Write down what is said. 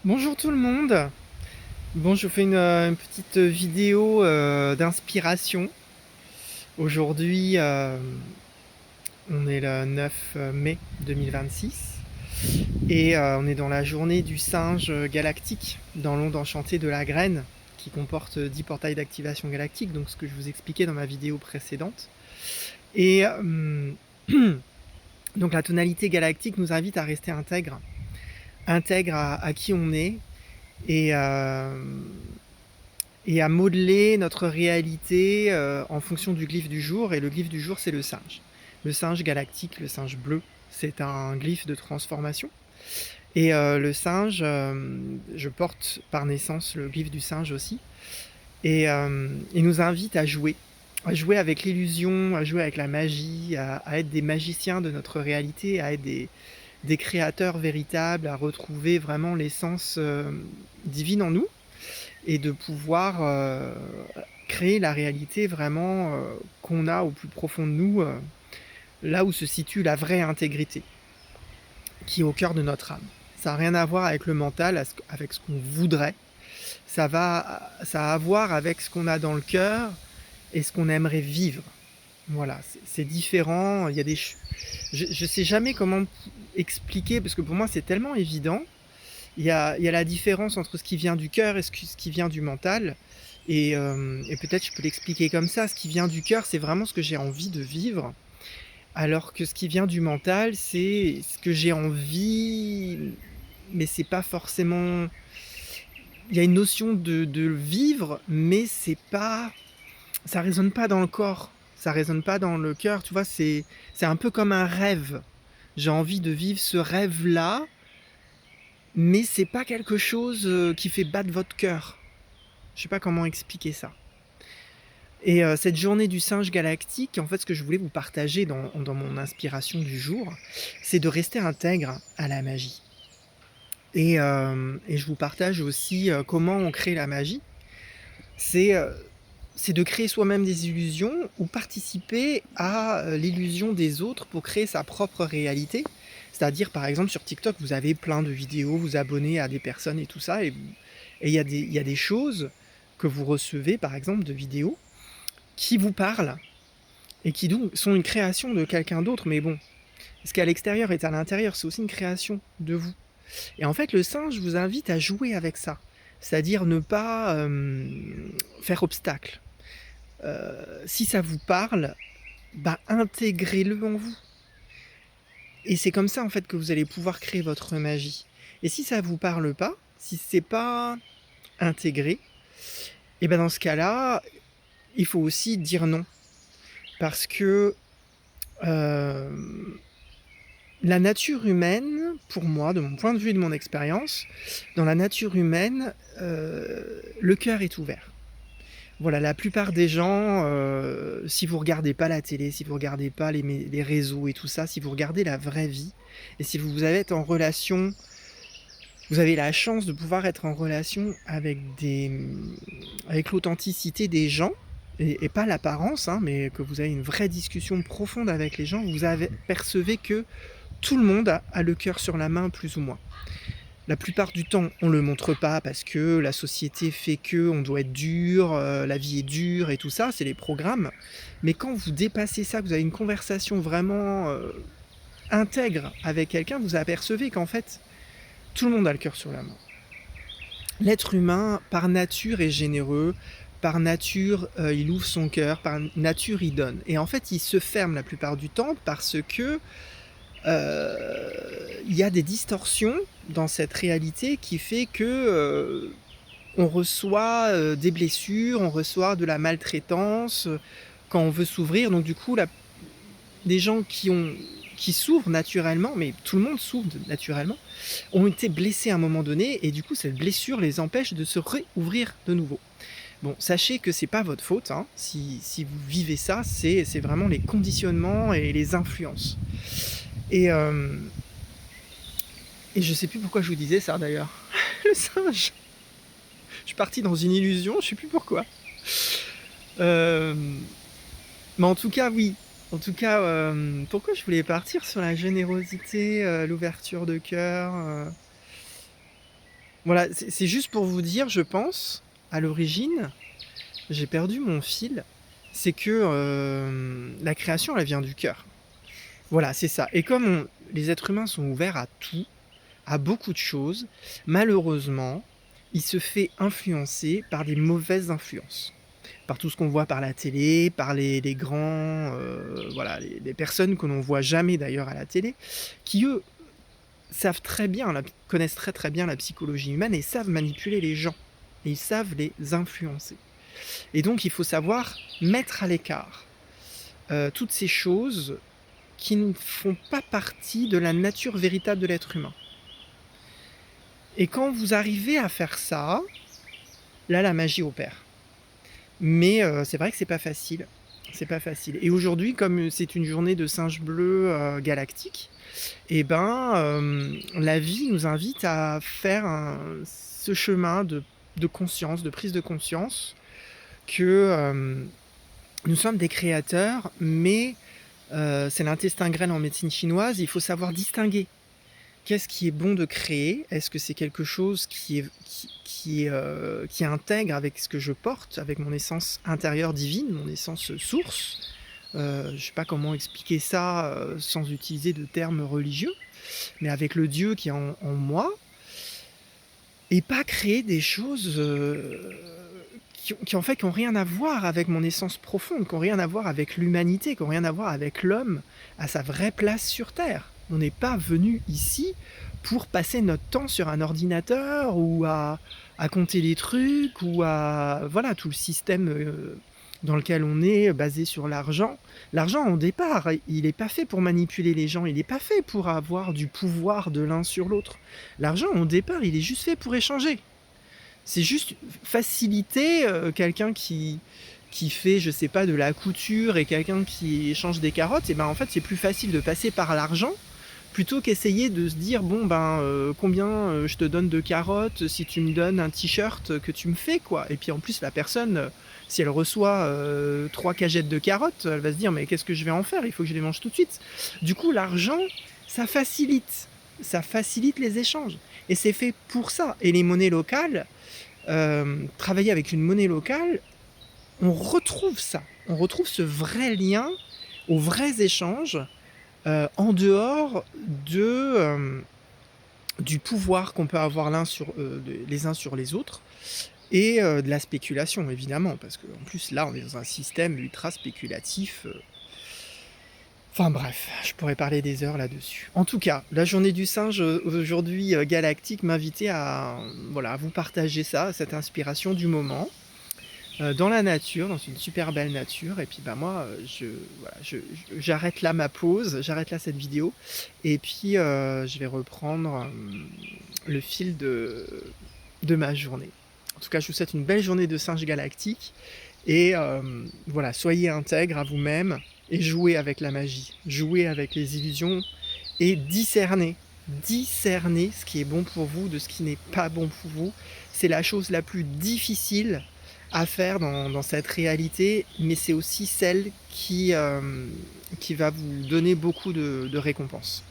Bonjour tout le monde. Bon, je vous fais une petite vidéo d'inspiration. Aujourd'hui, on est le 9 mai 2026 et on est dans la journée du singe galactique dans l'onde enchantée de la graine qui comporte 10 portails d'activation galactique, donc ce que je vous expliquais dans ma vidéo précédente. Et donc la tonalité galactique nous invite à rester intègre à qui on est et, et à modeler notre réalité en fonction du glyphe du jour. Et le glyphe du jour, c'est le singe. Le singe galactique, le singe bleu, c'est un glyphe de transformation. Et le singe, je porte par naissance le glyphe du singe aussi. Et il nous invite à jouer avec l'illusion, à jouer avec la magie, à être des magiciens de notre réalité, à être des créateurs véritables, à retrouver vraiment l'essence divine en nous et de pouvoir créer la réalité vraiment qu'on a au plus profond de nous, là où se situe la vraie intégrité, qui est au cœur de notre âme. Ça n'a rien à voir avec le mental, avec ce qu'on voudrait. Ça a à voir avec ce qu'on a dans le cœur et ce qu'on aimerait vivre. Voilà, c'est différent. Il y a je sais jamais comment expliquer, parce que pour moi c'est tellement évident. Il y a la différence entre ce qui vient du cœur et ce qui vient du mental. Et peut-être je peux l'expliquer comme ça. Ce qui vient du cœur, c'est vraiment ce que j'ai envie de vivre. Alors que ce qui vient du mental, c'est ce que j'ai envie, mais c'est pas forcément. Il y a une notion de vivre, mais c'est pas. Ça résonne pas dans le corps. Ça résonne pas dans le cœur. Tu vois, c'est un peu comme un rêve. J'ai envie de vivre ce rêve-là, mais c'est pas quelque chose qui fait battre votre cœur. Je sais pas comment expliquer ça. Et cette journée du singe galactique, en fait, ce que je voulais vous partager dans mon inspiration du jour, c'est de rester intègre à la magie. Et je vous partage aussi comment on crée la magie. C'est c'est de créer soi-même des illusions ou participer à l'illusion des autres pour créer sa propre réalité. C'est-à-dire, par exemple, sur TikTok, vous avez plein de vidéos, vous abonnez à des personnes et tout ça, et il y a des choses que vous recevez, par exemple, de vidéos qui vous parlent et qui donc sont une création de quelqu'un d'autre. Mais bon, ce qui est à l'extérieur est à l'intérieur, c'est aussi une création de vous. Et en fait, le singe vous invite à jouer avec ça, c'est-à-dire ne pas faire obstacle. Si ça vous parle, bah intégrez-le en vous. Et c'est comme ça en fait que vous allez pouvoir créer votre magie. Et si ça vous parle pas, si c'est pas intégré, et ben dans ce cas-là, il faut aussi dire non, parce que euh, la nature humaine, pour moi, de mon point de vue et de mon expérience, dans la nature humaine, le cœur est ouvert. Voilà, la plupart des gens, si vous regardez pas la télé, si vous regardez pas les réseaux et tout ça, si vous regardez la vraie vie, et si vous êtes en relation, vous avez la chance de pouvoir être en relation avec l'authenticité des gens, et pas l'apparence, hein, mais que vous avez une vraie discussion profonde avec les gens, percevez que tout le monde a le cœur sur la main, plus ou moins. La plupart du temps, on ne le montre pas parce que la société fait que on doit être dur, la vie est dure et tout ça, c'est les programmes. Mais quand vous dépassez ça, que vous avez une conversation vraiment intègre avec quelqu'un, vous apercevez qu'en fait, tout le monde a le cœur sur la main. L'être humain, par nature, est généreux. Par nature, il ouvre son cœur. Par nature, il donne. Et en fait, il se ferme la plupart du temps parce que il y a des distorsions dans cette réalité qui fait que on reçoit des blessures, on reçoit de la maltraitance quand on veut s'ouvrir. Donc du coup, des gens qui s'ouvrent naturellement, mais tout le monde s'ouvre naturellement, ont été blessés à un moment donné, et du coup cette blessure les empêche de se réouvrir de nouveau. Bon, sachez que c'est pas votre faute, hein. Si vous vivez ça, c'est vraiment les conditionnements et les influences. Et, euh, et je sais plus pourquoi je vous disais ça d'ailleurs. Le singe. Je suis parti dans une illusion, je sais plus pourquoi. Euh, mais en tout cas, oui. En tout cas, pourquoi je voulais partir sur la générosité, l'ouverture de cœur Voilà, c'est juste pour vous dire, je pense, à l'origine, j'ai perdu mon fil, c'est que, la création, elle vient du cœur. Voilà, c'est ça et comme les êtres humains sont ouverts à tout, à beaucoup de choses, malheureusement, il se fait influencer par des mauvaises influences. Par tout ce qu'on voit par la télé, par les grands, voilà, les personnes que l'on voit jamais d'ailleurs à la télé, qui eux, savent très bien, connaissent très, très bien la psychologie humaine et savent manipuler les gens et ils savent les influencer et donc il faut savoir mettre à l'écart, toutes ces choses qui ne font pas partie de la nature véritable de l'être humain et quand vous arrivez à faire ça, là, la magie opère. Mais c'est vrai que c'est pas facile. C'est pas facile et aujourd'hui, comme, c'est une journée de singe bleu, galactique et ben, la vie nous invite à faire ce chemin de conscience, de prise de conscience que, nous sommes des créateurs, mais c'est l'intestin grêle en médecine chinoise, il faut savoir distinguer. Qu'est-ce qui est bon de créer? Est-ce que c'est quelque chose qui intègre avec ce que je porte, avec mon essence intérieure divine, mon essence source? Je sais pas comment expliquer ça, sans utiliser de termes religieux, mais avec le Dieu qui est en moi et pas créer des choses, qui en fait, qui ont rien à voir avec mon essence profonde, qui ont rien à voir avec l'humanité, qui ont rien à voir avec l'homme à sa vraie place sur terre. On n'est pas venu ici pour passer notre temps sur un ordinateur ou à compter les trucs ou à voilà, tout le système, dans lequel on est, basé sur l'argent. L'argent, au départ, il est pas fait pour manipuler les gens, il est pas fait pour avoir du pouvoir de l'un sur l'autre. L'argent, au départ, il est juste fait pour échanger. C'est juste faciliter, quelqu'un qui fait, je sais pas, de la couture et quelqu'un qui échange des carottes et ben, en fait, c'est plus facile de passer par l'argent plutôt qu'essayer de se dire: «Bon ben, combien, je te donne de carottes si tu me donnes un t-shirt que tu me fais, quoi?» et puis en plus la personne, si elle reçoit, 3 cagettes de carottes, elle va se dire: «Mais qu'est-ce que je vais en faire? Il faut que je les mange tout de suite». Du coup, l'argent, ça facilite les échanges et c'est fait pour ça et les monnaies locales, travailler avec une monnaie locale, on retrouve ça. On retrouve ce vrai lien aux vrais échanges, en dehors du pouvoir qu'on peut avoir les uns sur les autres et de la spéculation évidemment. Parce qu'en plus là, on est dans un système ultra spéculatif, enfin bref, je pourrais parler des heures là-dessus. En tout cas, la journée du singe, aujourd'hui, galactique m'invitait à, voilà, à vous partager ça, cette inspiration du moment. Dans la nature, dans une super belle nature et puis, bah, moi, voilà, j'arrête là ma pause, j'arrête là cette vidéo et puis, je vais reprendre, le fil de ma journée. En tout cas, je vous souhaite une belle journée de singe galactique et voilà, soyez intègres à vous-même et jouez avec la magie, jouez avec les illusions et discernez ce qui est bon pour vous de ce qui n'est pas bon pour vous. C'est la chose la plus difficile à faire dans cette réalité, mais c'est aussi celle qui va vous donner beaucoup de récompenses.